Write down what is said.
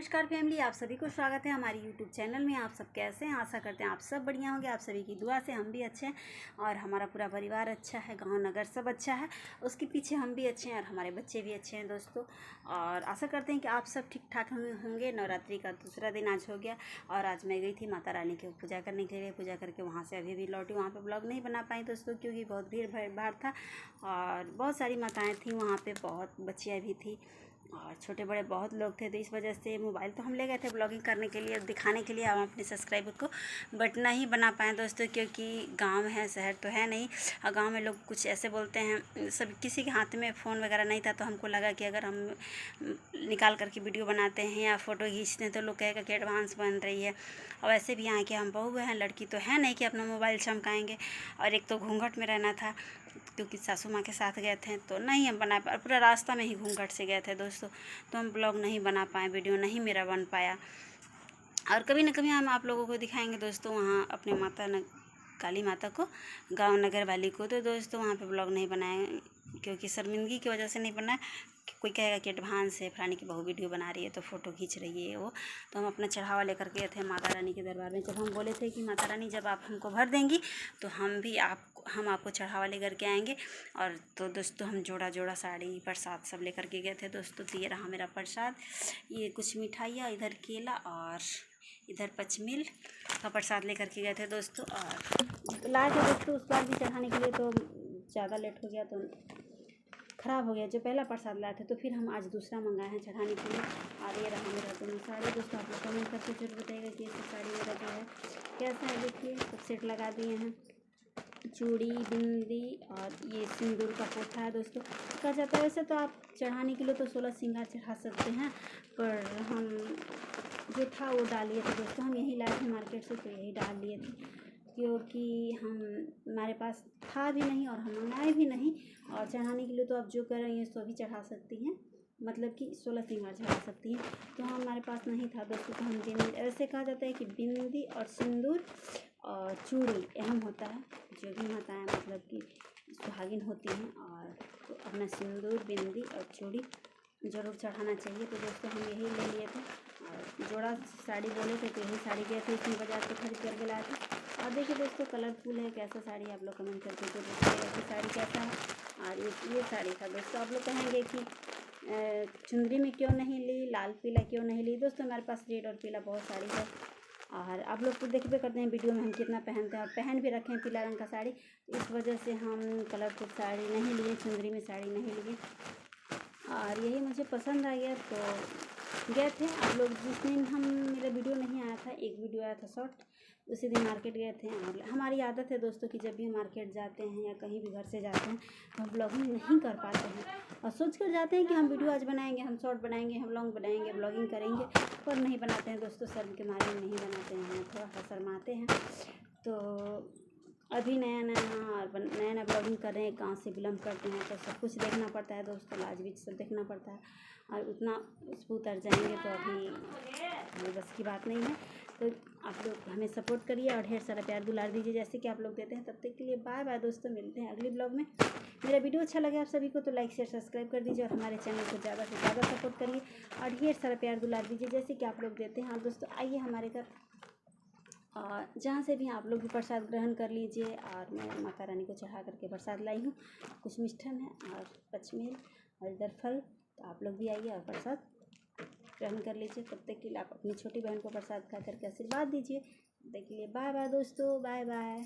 नमस्कार फैमिली, आप सभी को स्वागत है हमारी यूट्यूब चैनल में। आप सब कैसे हैं? आशा करते हैं आप सब बढ़िया होंगे। आप सभी की दुआ से हम भी अच्छे हैं और हमारा पूरा परिवार अच्छा है, गांव नगर सब अच्छा है, उसके पीछे हम भी अच्छे हैं और हमारे बच्चे भी अच्छे हैं दोस्तों। और आशा करते हैं कि आप सब ठीक ठाक होंगे। नवरात्रि का दूसरा दिन आज हो गया और आज मैं गई थी माता रानी की पूजा करने के लिए। पूजा करके वहाँ से अभी भी लौटी। वहाँ पर ब्लॉग नहीं बना पाई दोस्तों क्योंकि बहुत भीड़ भाड़ था और बहुत सारी माताएँ थी वहाँ पर, बहुत बच्चियाँ भी थी और छोटे बड़े बहुत लोग थे। तो इस वजह से मोबाइल तो हम ले गए थे ब्लॉगिंग करने के लिए, दिखाने के लिए हम अपने सब्सक्राइबर को, बट नहीं बना पाए दोस्तों क्योंकि गांव है, शहर तो है नहीं। और गांव में लोग कुछ ऐसे बोलते हैं, सब किसी के हाथ में फ़ोन वगैरह नहीं था, तो हमको लगा कि अगर हम निकाल करके वीडियो बनाते हैं या फ़ोटो खींचते हैं तो लोग कहेगा कि एडवांस बन रही है। और वैसे भी यहाँ के हम बहू हैं, लड़की तो है नहीं कि अपना मोबाइल चमकाएँगे। और एक तो घूंघट में रहना था क्योंकि सासू माँ के साथ गए थे, तो नहीं हम बना पाए। पूरा रास्ता में ही घूंघट से गए थे दोस्तों, तो हम ब्लॉग नहीं बना पाए, वीडियो नहीं मेरा बन पाया। और कभी न कभी हम आप लोगों को दिखाएंगे दोस्तों वहाँ अपने काली माता को, गांव नगर वाली को। तो दोस्तों वहाँ पे ब्लॉग नहीं बनाए क्योंकि शर्मिंदगी की वजह से नहीं बनाए। कोई कहेगा कि एडवांस है, फलानी की बहू वीडियो बना रही है तो फ़ोटो खींच रही है वो। तो हम अपना चढ़ावा लेकर गए थे माता रानी के दरबार में। जब हम बोले थे कि माता रानी जब आप हमको भर देंगी तो हम आपको चढ़ावा लेकर के आएंगे। और तो दोस्तों हम जोड़ा साड़ी प्रसाद सब लेकर के गए थे दोस्तों। तो ये रहा मेरा प्रसाद, ये कुछ मिठाइयाँ, इधर केला और इधर पचमिल का प्रसाद लेकर के गए थे दोस्तों। और लाए थे दोस्तों उस बार भी चढ़ाने के लिए, तो ज़्यादा लेट हो गया तो ख़राब हो गया जो पहला प्रसाद लाए थे। तो फिर हम आज दूसरा मंगाए हैं चढ़ाने के लिए। और ये रहा मेरा दोनों साड़ी दोस्तों। आप लोग कमेंट करके जरूर बताइएगा कि ये सब साड़ी मेरा जो है कैसा है। देखिए सब सेट लगा दिए हैं, चूड़ी, बिंदी और ये सिंदूर का पोथा है दोस्तों। कहा जाता है वैसे तो आप चढ़ाने के लिए तो 16 श्रृंगार चढ़ा सकते हैं, पर हम जो था वो डाल लिए थे दोस्तों। हम यही लाए थे मार्केट से, तो यही डाल लिए थे क्योंकि हमारे पास था भी नहीं और हम मंगाए भी नहीं। और चढ़ाने के लिए तो आप जो कर रही हैं सो भी चढ़ा सकती हैं, मतलब कि 16 श्रृंगार चढ़ा सकती हैं। तो हमारे पास नहीं था दोस्तों, तो हम बिंदी, ऐसे कहा जाता है कि बिंदी और सिंदूर और चूड़ी अहम होता है। जो भी माताएँ मतलब कि सुहागिन होती हैं और तो अपना सिंदूर, बिंदी और चूड़ी ज़रूर चढ़ाना चाहिए। तो दोस्तों हम यही ले लिए थे और जोड़ा साड़ी बोले थे तो यही साड़ी गए थे, इसमें बाजार से खरीद करके लाए थे। और देखिए दोस्तों कलरफुल है, कैसा साड़ी आप लोग कमेंट करके जो बताइएगा कि साड़ी कैसा है। और ये साड़ी था दोस्तों। आप लोग कहेंगे कि चुंदरी में क्यों नहीं ली, लाल पीला क्यों नहीं ली। दोस्तों हमारे पास रेड और पीला बहुत साड़ी है और आप लोग तो देखते करते हैं वीडियो में हम कितना पहनते हैं और पहन भी रखे हैं पीला रंग का साड़ी। इस वजह से हम कलरफुल साड़ी नहीं लिए, चुंदरी में साड़ी नहीं लिए और यही मुझे पसंद आ गया तो गए थे। आप लोग जिस दिन मेरा वीडियो नहीं आया था, एक वीडियो आया था शॉर्ट, उसी दिन मार्केट गए थे। और हमारी आदत है दोस्तों कि जब भी हम मार्केट जाते हैं या कहीं भी घर से जाते हैं तो हम ब्लॉगिंग नहीं कर पाते हैं और सोच कर जाते हैं कि हम वीडियो आज बनाएंगे, हम शॉर्ट बनाएंगे, हम लॉन्ग बनाएंगे, ब्लॉगिंग करेंगे, पर नहीं बनाते हैं दोस्तों। शर्म के मारे नहीं बनाते हैं, थोड़ा सा शर्माते हैं। तो अभी नया ब्लॉगिंग कर रहे हैं, गाँव से बिलोंग करते हैं तो सब कुछ देखना पड़ता है दोस्तों, लाज बीच सब देखना पड़ता है और उतना उस पर उतर जाएंगे तो अभी हमें बस की बात नहीं है। तो आप लोग हमें सपोर्ट करिए और ढेर सारा प्यार दुलार दीजिए जैसे कि आप लोग देते हैं। तब तक के लिए बाय बाय दोस्तों, मिलते हैं अगले ब्लॉग में। मेरा वीडियो अच्छा लगे आप सभी को तो लाइक शेयर सब्सक्राइब कर दीजिए और हमारे चैनल को ज़्यादा से ज़्यादा सपोर्ट करिए और ढेर सारा प्यार दुलार दीजिए जैसे कि आप लोग देते हैं। हाँ दोस्तों आइए हमारे घर और जहाँ से भी आप लोग भी प्रसाद ग्रहण कर लीजिए। और मैं माता रानी को चढ़ा करके प्रसाद लाई हूँ, कुछ मिष्ठन है और पचमेल और इधर फल। तो आप लोग भी आइए और प्रसाद ग्रहण कर लीजिए। तब तक के लिए आप अपनी छोटी बहन को प्रसाद खा करके आशीर्वाद दीजिए। तब तक के लिए बाय बाय दोस्तों, बाय बाय।